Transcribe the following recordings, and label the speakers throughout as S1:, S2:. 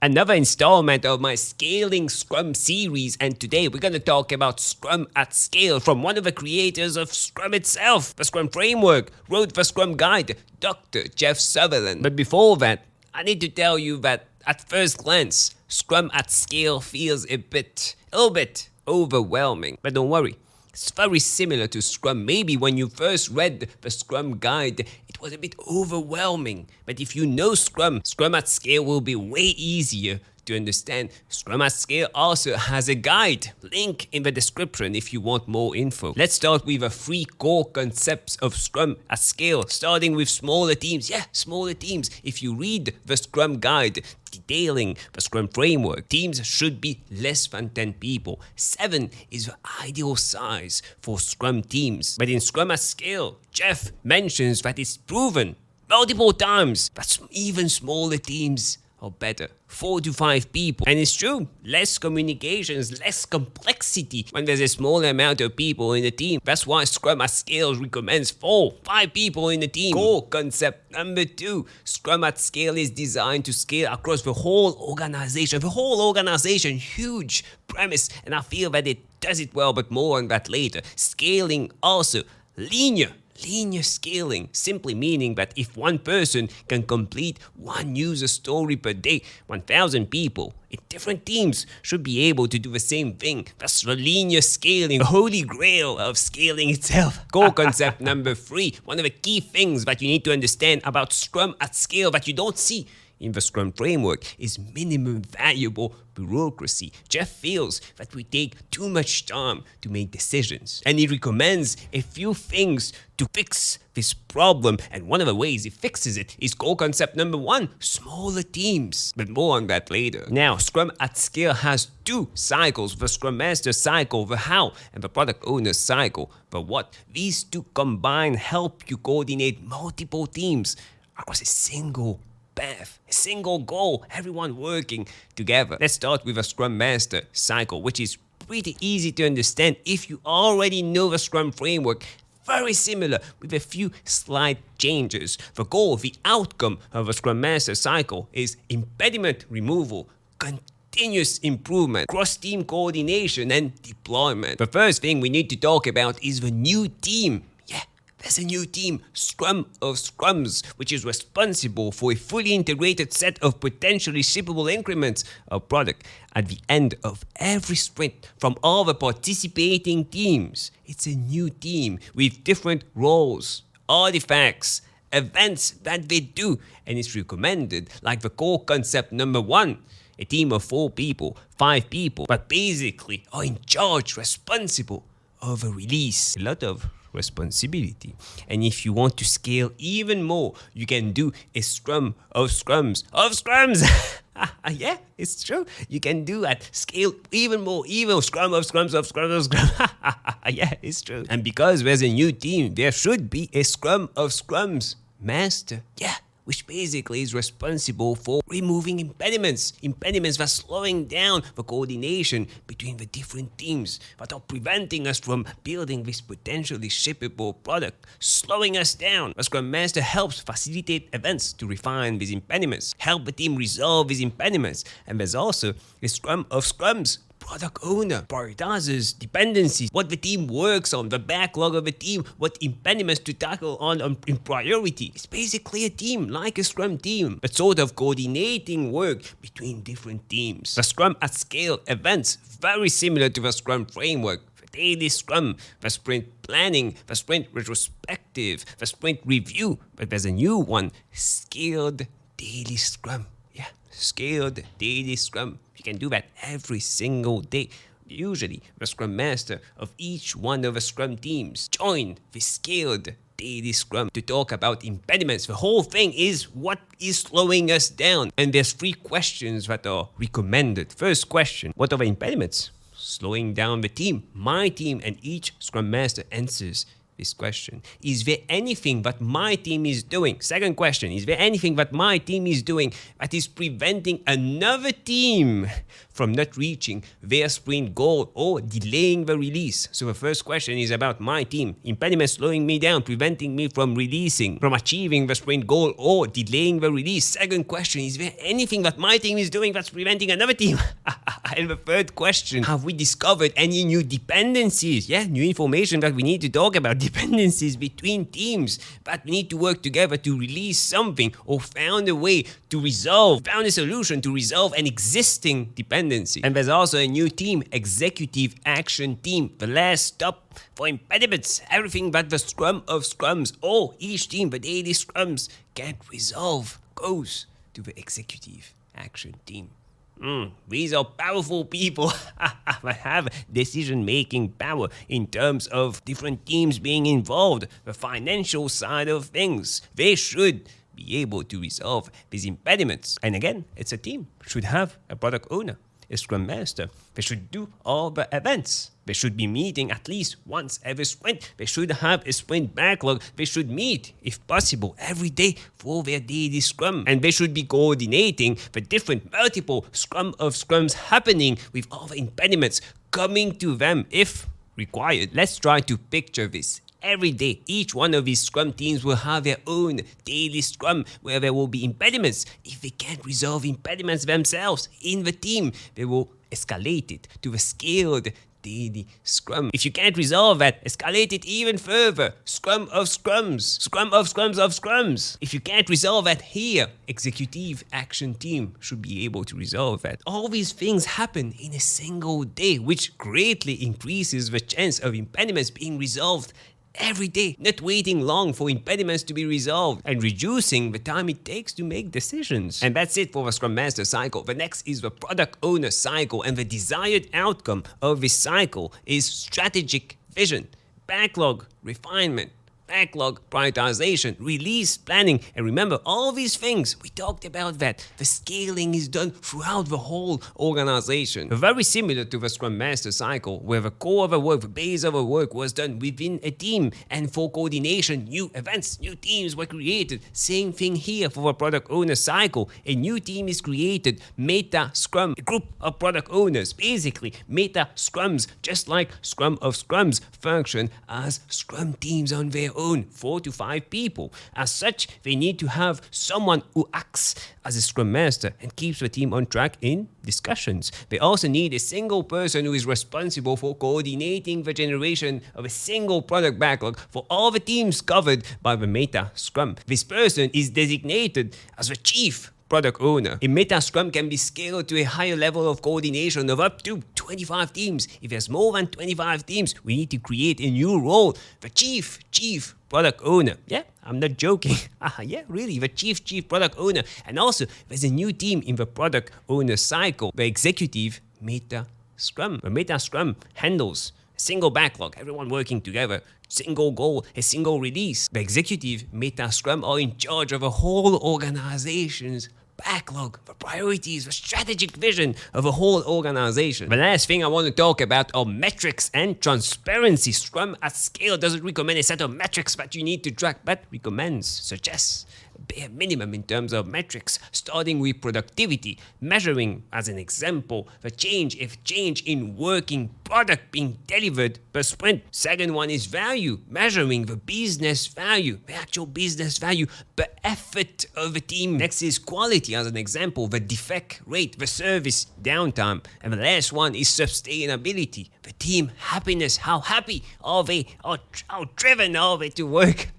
S1: Another installment of my Scaling Scrum series, and today we're going to talk about Scrum at Scale from one of the creators of Scrum itself. The Scrum framework wrote the Scrum guide, Dr. Jeff Sutherland. But before that, I need to tell you that at first glance, Scrum at Scale feels a little bit overwhelming. But don't worry. It's very similar to Scrum. Maybe when you first read the Scrum guide, it was a bit overwhelming. But if you know Scrum, Scrum at Scale will be way easier to understand. Scrum at Scale also has a guide. Link in the description if you want more info. Let's start with the 3 core concepts of Scrum at Scale, starting with smaller teams. Yeah, smaller teams. If you read the Scrum guide, detailing the Scrum framework, teams should be less than 10 people. 7 is the ideal size for Scrum teams. But in Scrum at Scale, Jeff mentions that it's proven multiple times that even smaller teams are better. 4 to 5 people. And it's true, less communications, less complexity when there's a small amount of people in the team. That's why Scrum at Scale recommends 4, 5 people in the team. Core concept number 2, Scrum at Scale is designed to scale across the whole organization. The whole organization, huge premise, and I feel that it does it well, but more on that later. Scaling also, linear scaling, simply meaning that if one person can complete one user story per day, 1,000 people in different teams should be able to do the same thing. That's the linear scaling, the holy grail of scaling itself. Core concept number 3, one of the key things that you need to understand about Scrum at Scale that you don't see in the Scrum framework is minimum valuable bureaucracy. Jeff feels that we take too much time to make decisions, and he recommends a few things to fix this problem, and one of the ways he fixes it is core concept number 1, smaller teams. But more on that later. Now, Scrum at Scale has 2 cycles, the Scrum Master cycle, the how, and the Product Owner cycle. But what? These 2 combined help you coordinate multiple teams across a single path, a single goal, everyone working together. Let's start with a Scrum Master cycle, which is pretty easy to understand if you already know the Scrum framework. Very similar with a few slight changes. The goal, the outcome of a Scrum Master cycle is impediment removal, continuous improvement, cross-team coordination, and deployment. The first thing we need to talk about is the new team. There's a new team, Scrum of Scrums, which is responsible for a fully integrated set of potentially shippable increments of product at the end of every sprint from all the participating teams. It's a new team with different roles, artifacts, events that they do, and it's recommended like the core concept number 1. A team of 4 people, 5 people, but basically are in charge, responsible of a release. A lot of responsibility. And if you want to scale even more, you can do a Scrum of Scrums. Yeah, it's true. You can do that. Scale even more, even Scrum of Scrums of Scrums of Scrums. Yeah, it's true. And because there's a new team, there should be a Scrum of Scrums Master. Yeah. Which basically is responsible for removing impediments that are slowing down the coordination between the different teams, that are preventing us from building this potentially shippable product, slowing us down. The Scrum Master helps facilitate events to refine these impediments, help the team resolve these impediments, and there's also a Scrum of Scrums Product Owner, prioritizes dependencies, what the team works on, the backlog of the team, what impediments to tackle on in priority. It's basically a team, like a Scrum team, but sort of coordinating work between different teams. The Scrum at Scale events, very similar to the Scrum framework. The daily Scrum, the sprint planning, the sprint retrospective, the sprint review, but there's a new one, Scaled Daily Scrum. Scaled Daily Scrum. You can do that every single day. Usually, the Scrum Master of each one of the Scrum teams join the Scaled Daily Scrum to talk about impediments. The whole thing is what is slowing us down. And there's 3 questions that are recommended. First question, what are the impediments slowing down the team? My team, and each Scrum Master answers this question. Is there anything that my team is doing? Second question, is there anything that my team is doing that is preventing another team from not reaching their sprint goal or delaying the release? So the first question is about my team. Impediments slowing me down, preventing me from releasing, from achieving the sprint goal or delaying the release. Second question, is there anything that my team is doing that's preventing another team? And the third question, have we discovered any new dependencies? Yeah, new information that we need to talk about. Dependencies between teams that we need to work together to release something, or found a way to resolve, found a solution to resolve an existing dependency. And there's also a new team, executive action team, the last stop for impediments, everything that the Scrum of Scrums, or each team, the daily Scrums, can't resolve goes to the executive action team. These are powerful people that have decision-making power in terms of different teams being involved, the financial side of things. They should be able to resolve these impediments. And again, it's a team. Should have a product owner, a Scrum Master. They should do all the events. They should be meeting at least once every sprint. They should have a sprint backlog. They should meet, if possible, every day for their daily Scrum. And they should be coordinating the different multiple Scrum of Scrums happening with all the impediments coming to them if required. Let's try to picture this. Every day, each one of these Scrum teams will have their own daily Scrum where there will be impediments. If they can't resolve impediments themselves in the team, they will escalate it to a scaled daily Scrum. If you can't resolve that, escalate it even further. Scrum of Scrums. Scrum of Scrums of Scrums. If you can't resolve that here, executive action team should be able to resolve that. All these things happen in a single day, which greatly increases the chance of impediments being resolved every day, not waiting long for impediments to be resolved, and reducing the time it takes to make decisions. And that's it for the Scrum Master cycle. The next is the Product Owner cycle, and the desired outcome of this cycle is strategic vision, backlog refinement, backlog prioritization, release planning. And remember, all these things, we talked about that. The scaling is done throughout the whole organization. Very similar to the Scrum Master cycle, where the core of the work, the base of the work was done within a team. And for coordination, new events, new teams were created. Same thing here for the Product Owner cycle. A new team is created, Meta Scrum, a group of product owners, basically Meta Scrums, just like Scrum of Scrums function as Scrum teams on their own, 4 to 5 people. As such, they need to have someone who acts as a Scrum Master and keeps the team on track in discussions. They also need a single person who is responsible for coordinating the generation of a single product backlog for all the teams covered by the Meta Scrum. This person is designated as the Chief Product Owner. A Meta Scrum can be scaled to a higher level of coordination of up to 25 teams. If there's more than 25 teams, we need to create a new role, the Chief Product Owner. Yeah, I'm not joking. Yeah, really, the Chief Product Owner. And also, there's a new team in the Product Owner cycle, the Executive Meta Scrum. The Meta Scrum handles a single backlog, everyone working together, single goal, a single release. The Executive Meta Scrum are in charge of a whole organization's backlog, the priorities, the strategic vision of a whole organization. The last thing I want to talk about are metrics and transparency. Scrum at Scale doesn't recommend a set of metrics that you need to track, but suggests bare minimum in terms of metrics, starting with productivity, measuring, as an example, the change in working product being delivered per sprint. Second one is value, measuring the business value, the actual business value, the effort of the team. Next is quality, as an example, the defect rate, the service downtime. And the last one is sustainability, the team happiness, how happy are they, how driven are they to work.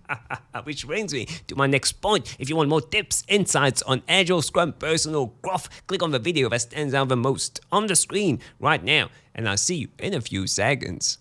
S1: Which brings me to my next point. If you want more tips, insights on Agile, Scrum, personal growth, click on the video that stands out the most on the screen right now, and I'll see you in a few seconds.